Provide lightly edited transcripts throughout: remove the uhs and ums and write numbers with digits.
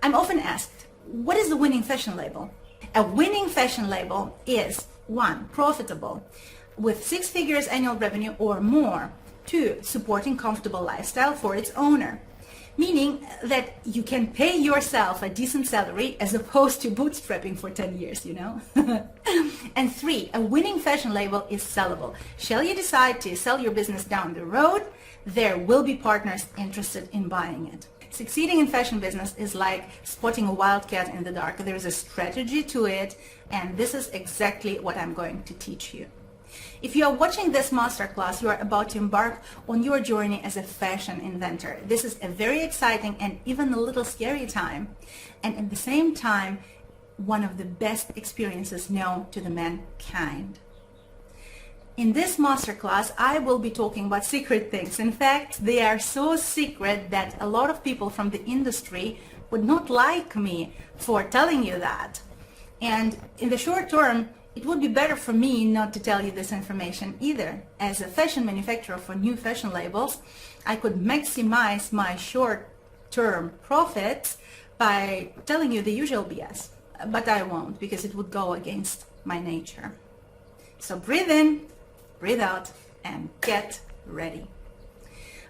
I'm often asked, what is a winning fashion label? A winning fashion label is 1. Profitable, with 6 figures annual revenue or more. 2. Supporting comfortable lifestyle for its owner, meaning that you can pay yourself a decent salary as opposed to bootstrapping for 10 years, you know. And 3. A winning fashion label is sellable. Shall you decide to sell your business down the road, there will be partners interested in buying it. Succeeding in fashion business is like spotting a wildcat in the dark. There is a strategy to it, and this is exactly what I'm going to teach you. If you are watching this masterclass, you are about to embark on your journey as a fashion inventor. This is a very exciting and even a little scary time, and at the same time, one of the best experiences known to the mankind. In this masterclass, I will be talking about secret things. In fact, they are so secret that a lot of people from the industry would not like me for telling you that. And in the short term, it would be better for me not to tell you this information either. As a fashion manufacturer for new fashion labels, I could maximize my short-term profits by telling you the usual BS. But I won't, because it would go against my nature. So breathe in, breathe out, and get ready.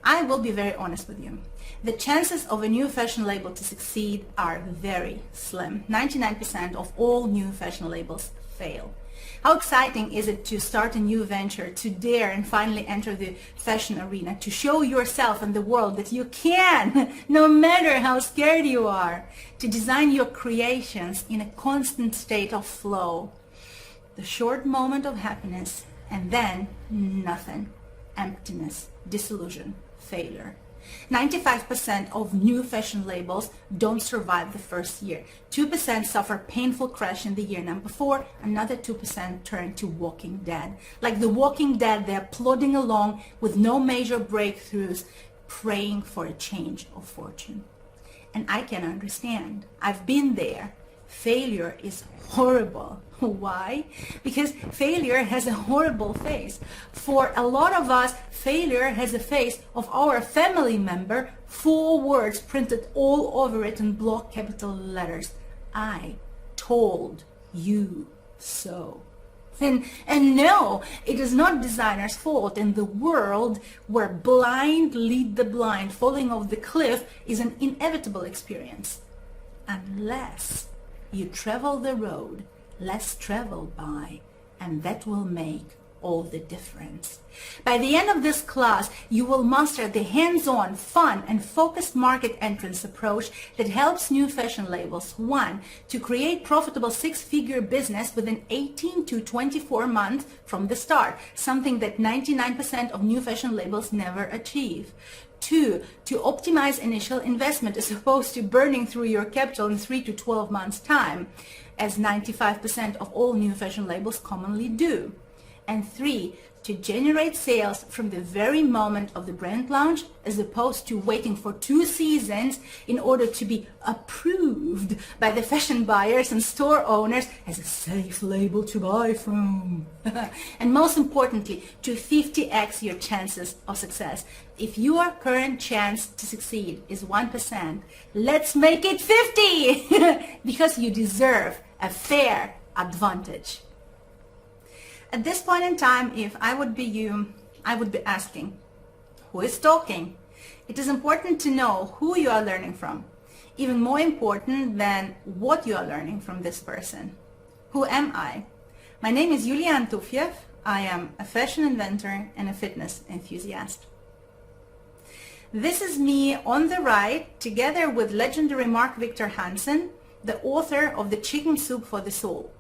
I will be very honest with you. The chances of a new fashion label to succeed are very slim. 99% of all new fashion labels fail. How exciting is it to start a new venture, to dare and finally enter the fashion arena, to show yourself and the world that you can, no matter how scared you are, to design your creations in a constant state of flow. The short moment of happiness, and then nothing. Emptiness, disillusion, failure. 95% of new fashion labels don't survive the first year. 2% suffer painful crash in the year number 4. Another 2% turn to walking dead. Like the walking dead, they're plodding along with no major breakthroughs, praying for a change of fortune. And I can understand. I've been there. Failure is horrible. Why? Because failure has a horrible face. For a lot of us, failure has a face of our family member, 4 words printed all over it in block capital letters. I told you so. And no, it is not designer's fault. In the world where blind lead the blind, falling off the cliff is an inevitable experience. Unless you travel the road less traveled by, and that will make all the difference. By the end of this class, you will master the hands-on, fun, and focused market entrance approach that helps new fashion labels, 1, to create profitable 6-figure business within 18 to 24 months from the start, something that 99% of new fashion labels never achieve. 2, to optimize initial investment as opposed to burning through your capital in 3 to 12 months' time, as 95% of all new fashion labels commonly do. And 3, to generate sales from the very moment of the brand launch as opposed to waiting for 2 seasons in order to be approved by the fashion buyers and store owners as a safe label to buy from. And most importantly, to 50x your chances of success. If your current chance to succeed is 1%, let's make it 50 because you deserve a fair advantage. At this point in time, if I would be you, I would be asking, who is talking? It is important to know who you are learning from. Even more important than what you are learning from this person. Who am I? My name is Yulia Antufiev. I am a fashion inventor and a fitness enthusiast. This is me on the right, together with legendary Mark Victor Hansen, the author of The Chicken Soup for the Soul.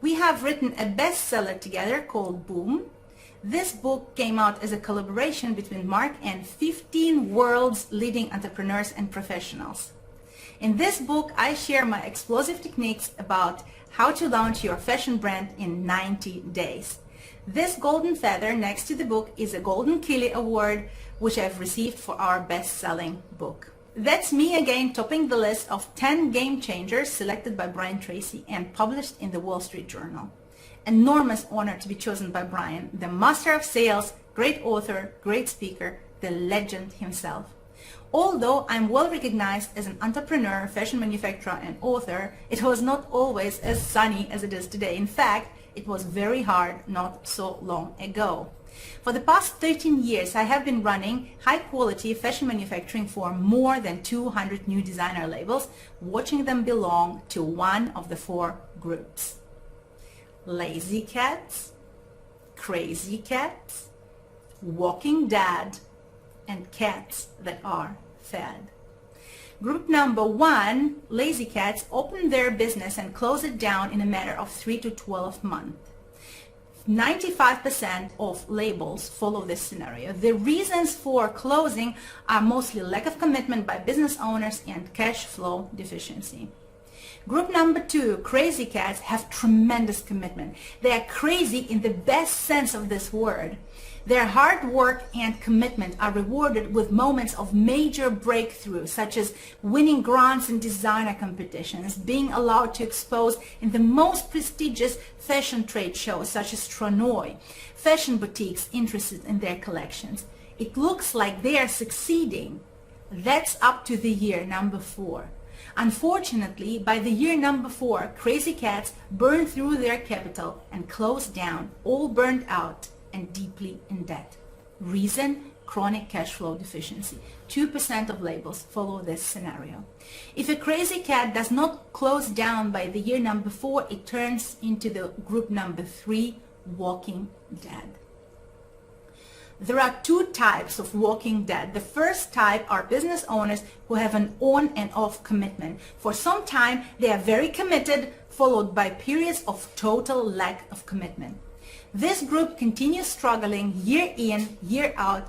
We have written a bestseller together called Boom. This book came out as a collaboration between Mark and 15 world's leading entrepreneurs and professionals. In this book, I share my explosive techniques about how to launch your fashion brand in 90 days. This golden feather next to the book is a Golden Kili Award, which I've received for our best-selling book. That's me again, topping the list of 10 game changers selected by Brian Tracy and published in the Wall Street Journal. Enormous honor to be chosen by Brian, the master of sales, great author, great speaker, the legend himself. Although I'm well recognized as an entrepreneur, fashion manufacturer, and author, it was not always as sunny as it is today. In fact, it was very hard not so long ago. For the past 13 years, I have been running high-quality fashion manufacturing for more than 200 new designer labels, watching them belong to one of the four groups: lazy cats, crazy cats, walking dead, and cats that are fed. Group number one, lazy cats, opened their business and closed it down in a matter of 3 to 12 months. 95% of labels follow this scenario. The reasons for closing are mostly lack of commitment by business owners and cash flow deficiency. Group number two, crazy cats, have tremendous commitment. They are crazy in the best sense of this word. Their hard work and commitment are rewarded with moments of major breakthrough, such as winning grants in designer competitions, being allowed to expose in the most prestigious fashion trade shows, such as Stranoy, fashion boutiques interested in their collections. It looks like they are succeeding. That's up to the year number 4. Unfortunately, by the year number 4, crazy cats burned through their capital and closed down, all burned out and deeply in debt. Reason: chronic cash flow deficiency. 2% of labels follow this scenario. If a crazy cat does not close down by the year number 4, it turns into the group number 3, walking dead. There are 2 types of walking dead. The first type are business owners who have an on and off commitment. For some time, they are very committed, followed by periods of total lack of commitment. This group continues struggling year in, year out,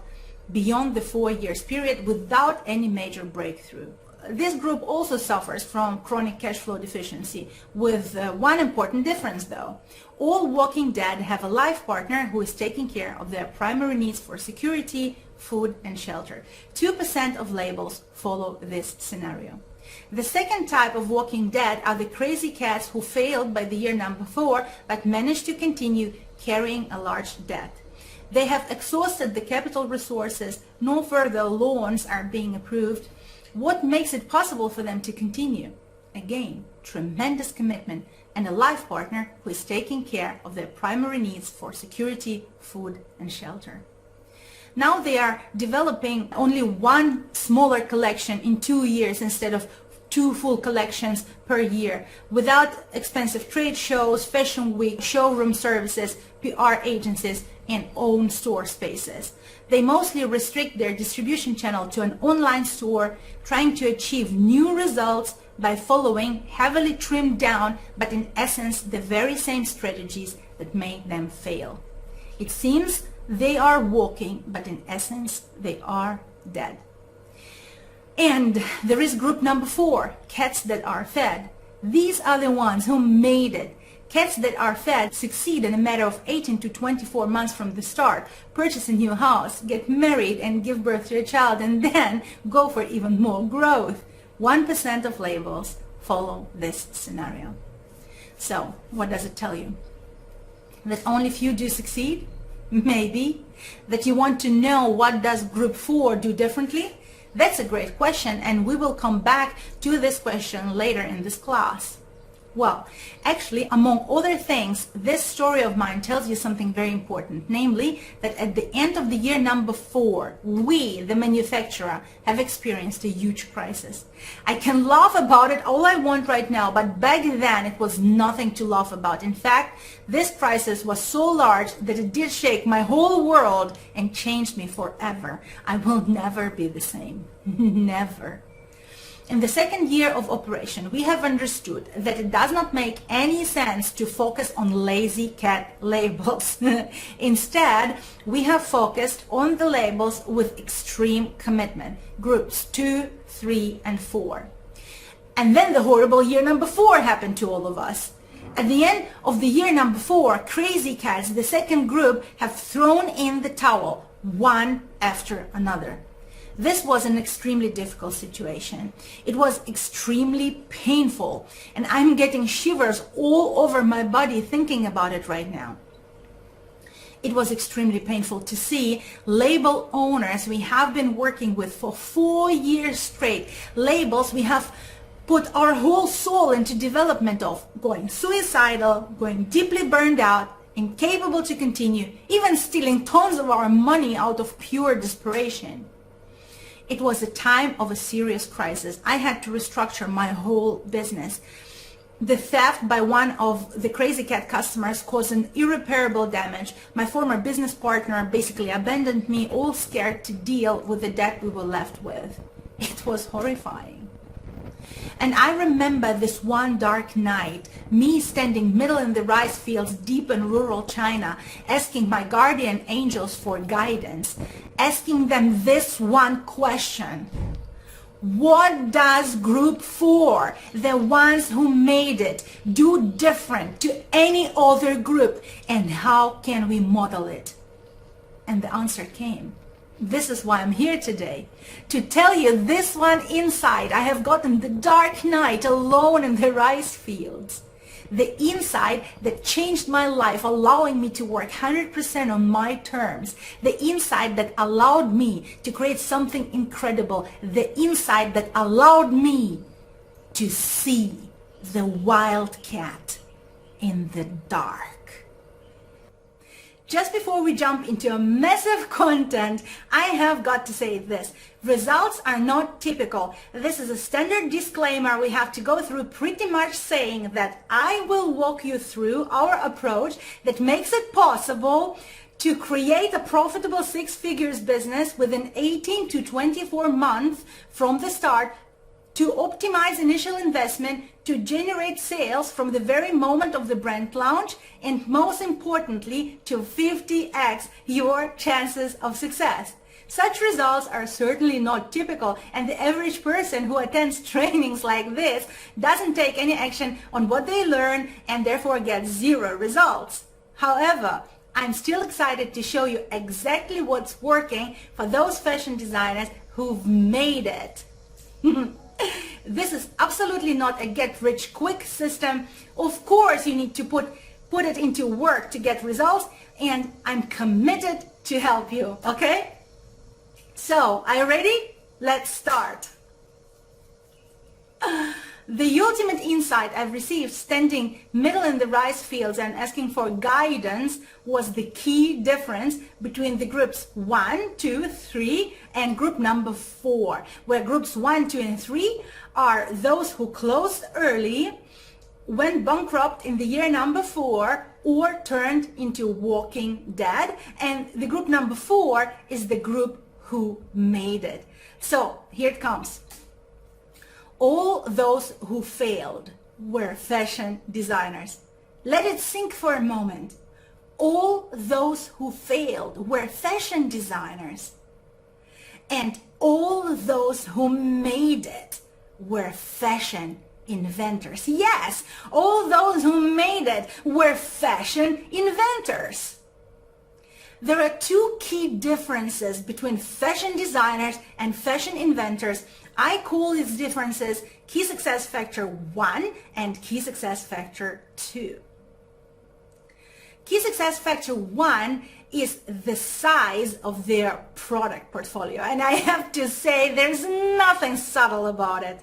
beyond the 4 years period without any major breakthrough. This group also suffers from chronic cash flow deficiency, with one important difference though. All walking dead have a life partner who is taking care of their primary needs for security, food, and shelter. 2% of labels follow this scenario. The second type of walking dead are the crazy cats who failed by the year number 4 but managed to continue carrying a large debt. They have exhausted the capital resources, no further loans are being approved. What makes it possible for them to continue? Again, tremendous commitment and a life partner who is taking care of their primary needs for security, food, and shelter. Now they are developing only one smaller collection in 2 years instead of 2 full collections per year, without expensive trade shows, fashion week, showroom services, PR agencies, and own store spaces. They mostly restrict their distribution channel to an online store, trying to achieve new results by following heavily trimmed down, but in essence the very same strategies that made them fail. It seems they are walking, but in essence they are dead. And there is group number 4, cats that are fed. These are the ones who made it. Cats that are fed succeed in a matter of 18 to 24 months from the start, purchase a new house, get married and give birth to a child, and then go for even more growth. 1% of labels follow this scenario. So, what does it tell you? That only few do succeed? Maybe. That you want to know what does group 4 do differently? That's a great question, and we will come back to this question later in this class. Well, actually, among other things, this story of mine tells you something very important, namely that at the end of the year number 4, we, the manufacturer, have experienced a huge crisis. I can laugh about it all I want right now, but back then it was nothing to laugh about. In fact, this crisis was so large that it did shake my whole world and changed me forever. I will never be the same. Never. In the second year of operation, we have understood that it does not make any sense to focus on lazy cat labels. Instead, we have focused on the labels with extreme commitment, groups 2, 3, and 4. And then the horrible year number 4 happened to all of us. At the end of the year number 4, crazy cats, the second group, have thrown in the towel, one after another. This was an extremely difficult situation. It was extremely painful, and I'm getting shivers all over my body thinking about it right now. It was extremely painful to see label owners we have been working with for 4 years straight, labels we have put our whole soul into development of, going suicidal, going deeply burned out, incapable to continue, even stealing tons of our money out of pure desperation. It was a time of a serious crisis. I had to restructure my whole business. The theft by one of the crazy cat customers caused an irreparable damage. My former business partner basically abandoned me, all scared to deal with the debt we were left with. It was horrifying. And I remember this one dark night, me standing middle in the rice fields deep in rural China, asking my guardian angels for guidance, asking them this one question. What does group 4, the ones who made it, do different to any other group, and how can we model it? And the answer came. This is why I'm here today, to tell you this one insight I have gotten the dark night alone in the rice fields. The insight that changed my life, allowing me to work 100% on my terms. The insight that allowed me to create something incredible. The insight that allowed me to see the wildcat in the dark. Just before we jump into a massive content, I have got to say this. Results are not typical. This is a standard disclaimer we have to go through, pretty much saying that I will walk you through our approach that makes it possible to create a profitable 6 figures business within 18 to 24 months from the start, to optimize initial investment, to generate sales from the very moment of the brand launch, and most importantly, to 50x your chances of success. Such results are certainly not typical, and the average person who attends trainings like this doesn't take any action on what they learn and therefore gets 0 results. However, I'm still excited to show you exactly what's working for those fashion designers who've made it. This is absolutely not a get-rich-quick system. Of course, you need to put it into work to get results, and I'm committed to help you, okay? So, are you ready? Let's start. The ultimate insight I've received standing middle in the rice fields and asking for guidance was the key difference between the groups 1, 2, 3 and group number 4, where groups 1, 2 and 3 are those who closed early, went bankrupt in the year number 4, or turned into walking dead, and the group number 4 is the group who made it. So here it comes. All those who failed were fashion designers. Let it sink for a moment. All those who failed were fashion designers. And all those who made it were fashion inventors. Yes, all those who made it were fashion inventors. There are 2 key differences between fashion designers and fashion inventors. I call these differences key success factor 1 and key success factor 2. Key success factor 1 is the size of their product portfolio, and I have to say there's nothing subtle about it.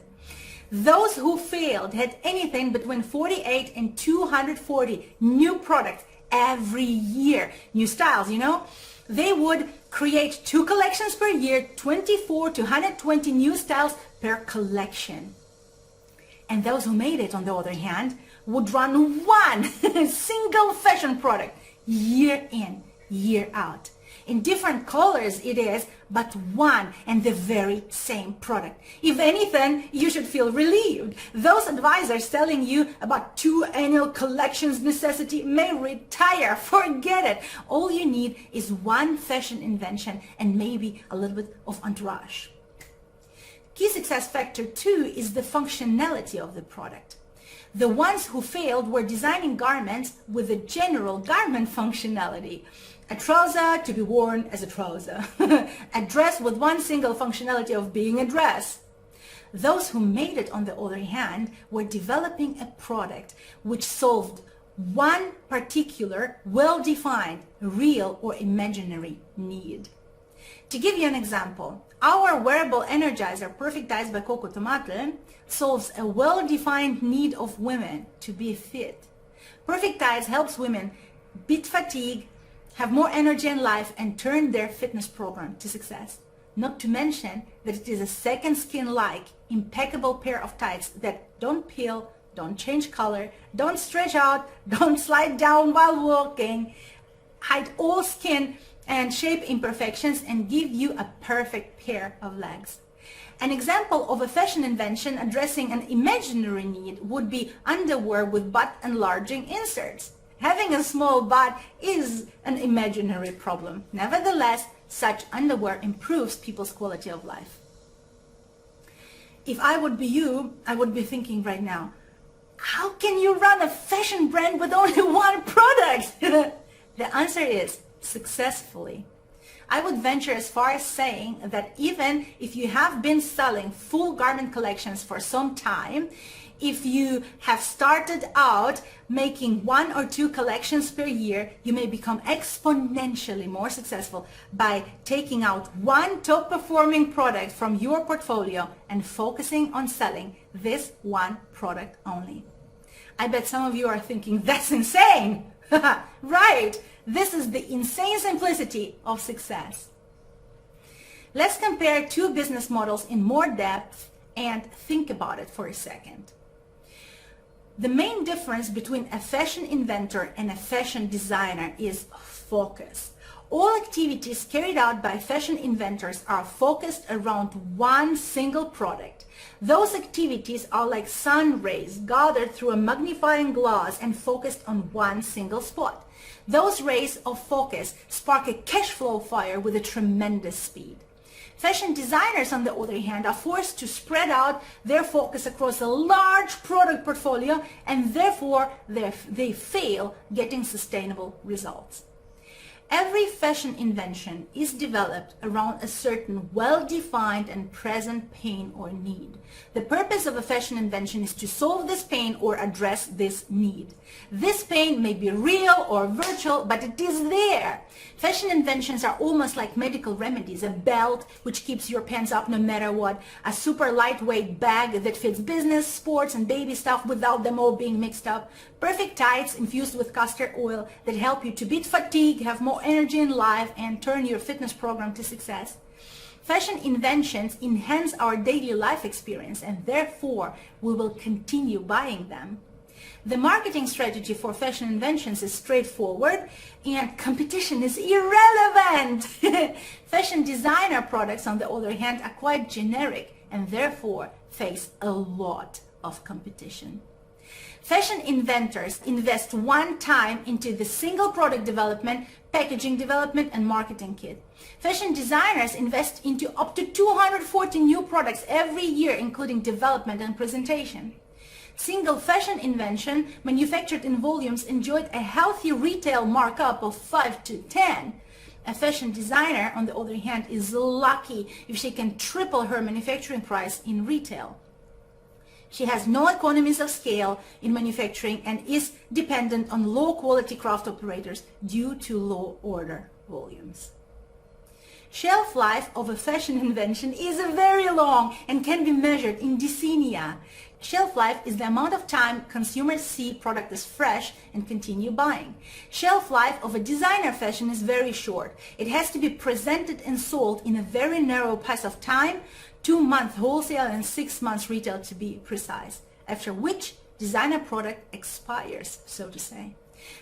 Those who failed had anything between 48 and 240 new products every year. New styles, you know. They would create 2 collections per year, 24 to 120 new styles per collection. And those who made it, on the other hand, would run 1 single fashion product year in, year out. In different colors it is, but one and the very same product. If anything, you should feel relieved. Those advisors telling you about 2 annual collections necessity may retire. Forget it. All you need is 1 fashion invention and maybe a little bit of entourage. Key success factor 2 is the functionality of the product. The ones who failed were designing garments with a general garment functionality. A trouser to be worn as a trouser. A dress with 1 single functionality of being a dress. Those who made it, on the other hand, were developing a product which solved one particular, well-defined, real or imaginary need. To give you an example, our wearable energizer, Perfect Diets by Coco Tomate, solves a well-defined need of women to be fit. Perfect Diets helps women beat fatigue, have more energy in life, and turn their fitness program to success. Not to mention that it is a second skin-like, impeccable pair of tights that don't peel, don't change color, don't stretch out, don't slide down while walking, hide all skin and shape imperfections, and give you a perfect pair of legs. An example of a fashion invention addressing an imaginary need would be underwear with butt enlarging inserts. Having a small butt is an imaginary problem. Nevertheless, such underwear improves people's quality of life. If I would be you, I would be thinking right now, how can you run a fashion brand with only one product? The answer is successfully. I would venture as far as saying that even if you have been selling full garment collections for some time, if you have started out making 1 or 2 collections per year, you may become exponentially more successful by taking out one top performing product from your portfolio and focusing on selling this one product only. I bet some of you are thinking, that's insane. Right, this is the insane simplicity of success. Let's compare 2 business models in more depth and think about it for a second. The main difference between a fashion inventor and a fashion designer is focus. All activities carried out by fashion inventors are focused around one single product. Those activities are like sun rays gathered through a magnifying glass and focused on one single spot. Those rays of focus spark a cash flow fire with a tremendous speed. Fashion designers, on the other hand, are forced to spread out their focus across a large product portfolio, and therefore they fail getting sustainable results. Every fashion invention is developed around a certain well-defined and present pain or need. The purpose of a fashion invention is to solve this pain or address this need. This pain may be real or virtual, but it is there. Fashion inventions are almost like medical remedies: a belt which keeps your pants up no matter what, a super lightweight bag that fits business, sports, and baby stuff without them all being mixed up, perfect tights infused with castor oil that help you to beat fatigue, have more energy in life, and turn your fitness program to success. Fashion inventions enhance our daily life experience, and therefore we will continue buying them. The marketing strategy for fashion inventions is straightforward, and competition is irrelevant. Fashion designer products, on the other hand, are quite generic and therefore face a lot of competition. Fashion inventors invest one time into the single product development, packaging development, and marketing kit. Fashion designers invest into up to 240 new products every year, including development and presentation. Single fashion invention manufactured in volumes enjoyed a healthy retail markup of 5 to 10. A fashion designer, on the other hand, is lucky if she can triple her manufacturing price in retail. She has no economies of scale in manufacturing and is dependent on low-quality craft operators due to low order volumes. Shelf life of a fashion invention is very long and can be measured in decennia. Shelf life is the amount of time consumers see product as fresh and continue buying. Shelf life of a designer fashion is very short. It has to be presented and sold in a very narrow pass of time, 2-month wholesale and 6 months retail to be precise, after which designer product expires, so to say.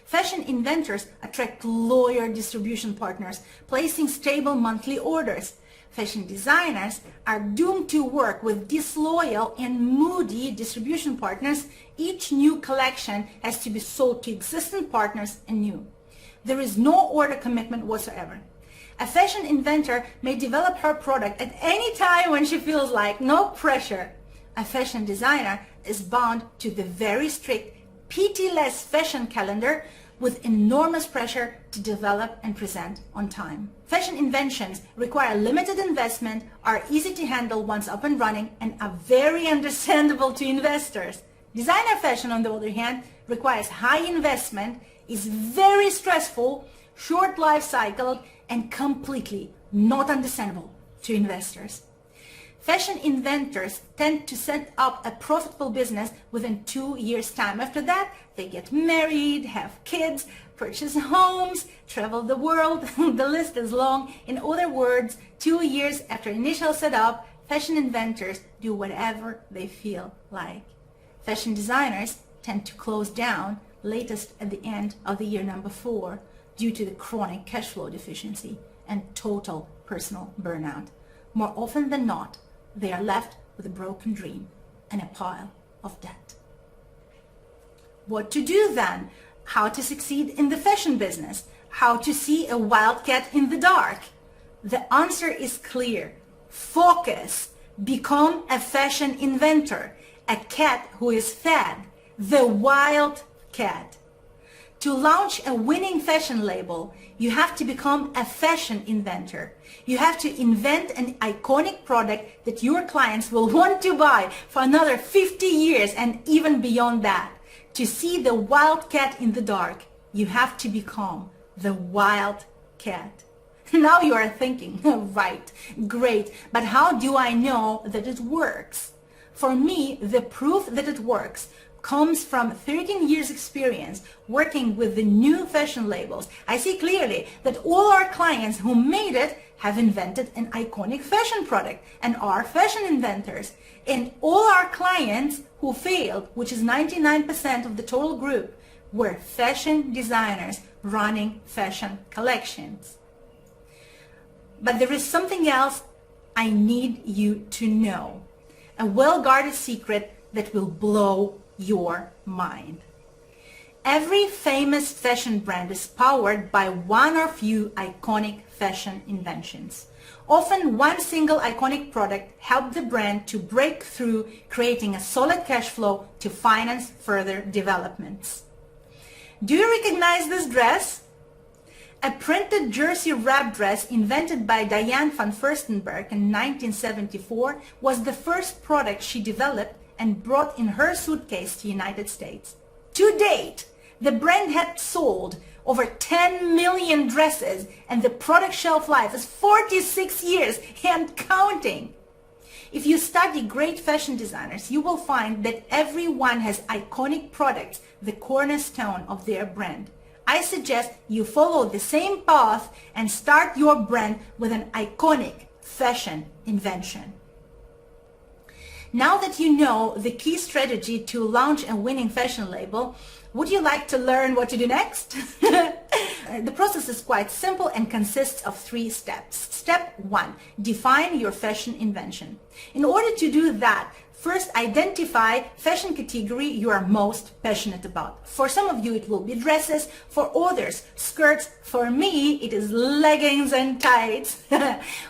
Fashion inventors attract loyal distribution partners, placing stable monthly orders. Fashion designers are doomed to work with disloyal and moody distribution partners. Each new collection has to be sold to existing partners anew. There is no order commitment whatsoever. A fashion inventor may develop her product at any time when she feels like, no pressure. A fashion designer is bound to the very strict, pitiless fashion calendar with enormous pressure to develop and present on time. Fashion inventions require limited investment, are easy to handle once up and running, and are very understandable to investors. Designer fashion, on the other hand, requires high investment, is very stressful, short life cycle, and completely not understandable to investors. Fashion inventors tend to set up a profitable business within 2 years' time. After that, they get married, have kids, purchase homes, travel the world. The list is long. In other words, 2 years after initial setup, fashion inventors do whatever they feel like. Fashion designers tend to close down latest at the end of the year number 4 due to the chronic cash flow deficiency and total personal burnout. More often than not, they are left with a broken dream and a pile of debt. What to do then? How to succeed in the fashion business? How to see a wildcat in the dark? The answer is clear. Focus. Become a fashion inventor, a cat who is fed, the wild cat. To launch a winning fashion label, you have to become a fashion inventor. You have to invent an iconic product that your clients will want to buy for another 50 years and even beyond that. To see the wild cat in the dark, you have to become the wild cat. Now you are thinking, right, great, but how do I know that it works? For me, the proof that it works comes from 13 years experience working with the new fashion labels. I see clearly that all our clients who made it have invented an iconic fashion product and are fashion inventors. And all our clients who failed, which is 99% of the total group, were fashion designers running fashion collections. But there is something else I need you to know. A well-guarded secret that will blow your mind. Every famous fashion brand is powered by one or few iconic fashion inventions. Often one single iconic product helped the brand to break through, creating a solid cash flow to finance further developments. Do you recognize this dress? A printed jersey wrap dress invented by Diane van Furstenberg in 1974 was the first product she developed and brought in her suitcase to the United States. To date, the brand had sold over 10 million dresses and the product shelf life is 46 years and counting. If you study great fashion designers, you will find that everyone has iconic products, the cornerstone of their brand. I suggest you follow the same path and start your brand with an iconic fashion invention. Now that you know the key strategy to launch a winning fashion label, would you like to learn what to do next? The process is quite simple and consists of 3 steps. Step 1, define your fashion invention. In order to do that, first identify fashion category you are most passionate about. For some of you it will be dresses, for others skirts, for me it is leggings and tights.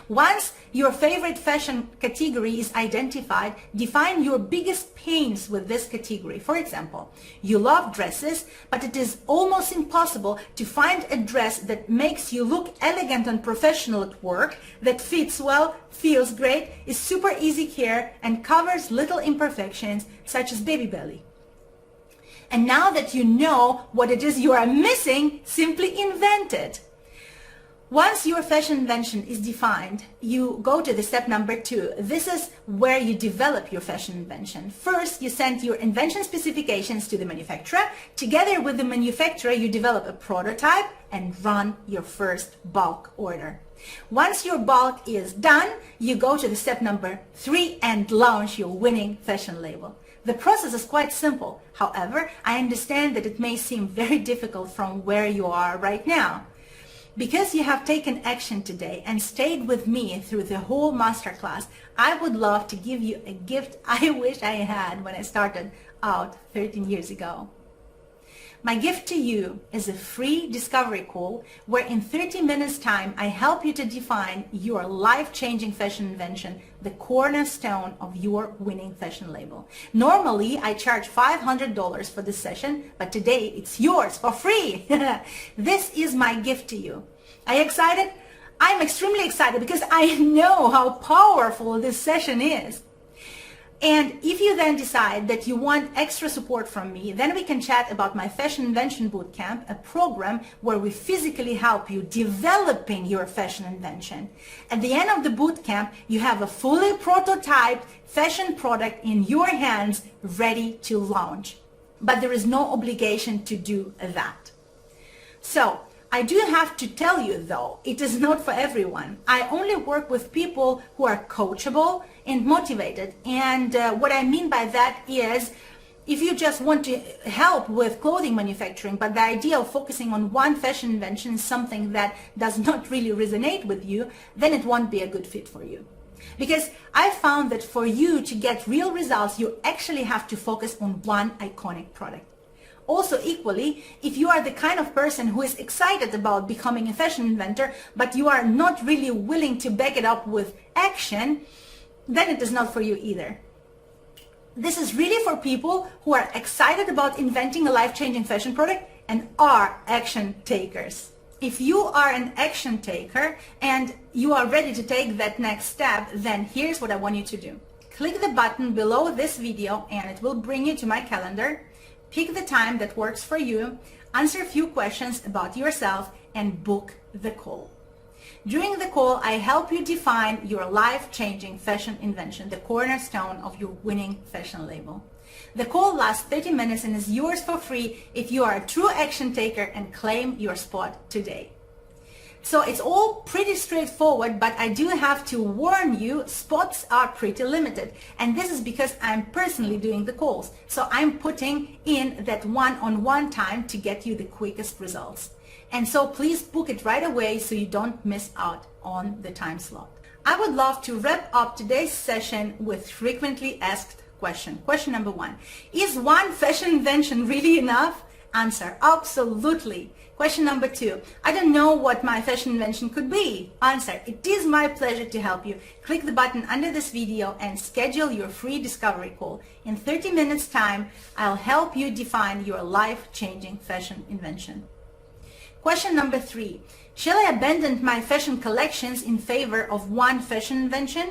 Once your favorite fashion category is identified, define your biggest pains with this category. For example, you love dresses, but it is almost impossible to find a dress that makes you look elegant and professional at work, that fits well, feels great, is super easy care, and covers little imperfections such as baby belly. And now that you know what it is you are missing, simply invent it. Once your fashion invention is defined, you go to the step number 2. This is where you develop your fashion invention. First, you send your invention specifications to the manufacturer. Together with the manufacturer, you develop a prototype and run your first bulk order. Once your bulk is done, you go to the step number 3 and launch your winning fashion label. The process is quite simple. However, I understand that it may seem very difficult from where you are right now. Because you have taken action today and stayed with me through the whole masterclass, I would love to give you a gift I wish I had when I started out 13 years ago. My gift to you is a free discovery call where in 30 minutes time I help you to define your life-changing fashion invention, the cornerstone of your winning fashion label. Normally I charge $500 for this session, but today it's yours for free. This is my gift to you. Are you excited? I'm extremely excited because I know how powerful this session is. And if you then decide that you want extra support from me, then we can chat about my Fashion Invention Bootcamp, a program where we physically help you developing your fashion invention. At the end of the bootcamp, you have a fully prototyped fashion product in your hands ready to launch. But there is no obligation to do that. So, I do have to tell you though, it is not for everyone. I only work with people who are coachable and motivated. And what I mean by that is, if you just want to help with clothing manufacturing, but the idea of focusing on one fashion invention is something that does not really resonate with you, then it won't be a good fit for you. Because I found that for you to get real results, you actually have to focus on one iconic product. Also equally, if you are the kind of person who is excited about becoming a fashion inventor, but you are not really willing to back it up with action, then it is not for you either. This is really for people who are excited about inventing a life-changing fashion product and are action takers. If you are an action taker and you are ready to take that next step, then here's what I want you to do. Click the button below this video and it will bring you to my calendar. Pick the time that works for you, answer a few questions about yourself, and book the call. During the call, I help you define your life-changing fashion invention, the cornerstone of your winning fashion label. The call lasts 30 minutes and is yours for free if you are a true action taker and claim your spot today. So it's all pretty straightforward, but I do have to warn you, spots are pretty limited. And this is because I'm personally doing the calls. So I'm putting in that one-on-one time to get you the quickest results. And so please book it right away so you don't miss out on the time slot. I would love to wrap up today's session with frequently asked question. Question number 1. Is one fashion invention really enough? Answer, absolutely. Question number 2. I don't know what my fashion invention could be. Answer, it is my pleasure to help you. Click the button under this video and schedule your free discovery call. In 30 minutes time, I'll help you define your life-changing fashion invention. Question number 3. Shall I abandon my fashion collections in favor of one fashion invention?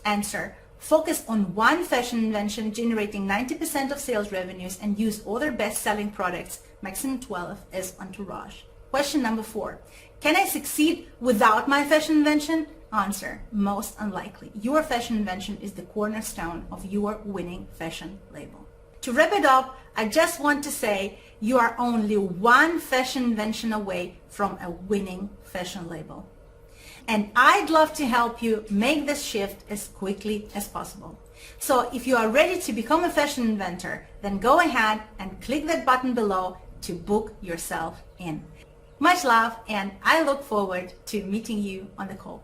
Answer, focus on one fashion invention generating 90% of sales revenues and use other best-selling products, maximum 12 as entourage. Question number 4. Can I succeed without my fashion invention? Answer, most unlikely. Your fashion invention is the cornerstone of your winning fashion label. To wrap it up, I just want to say you are only one fashion invention away from a winning fashion label. And I'd love to help you make this shift as quickly as possible. So if you are ready to become a fashion inventor, then go ahead and click that button below to book yourself in. Much love, and I look forward to meeting you on the call.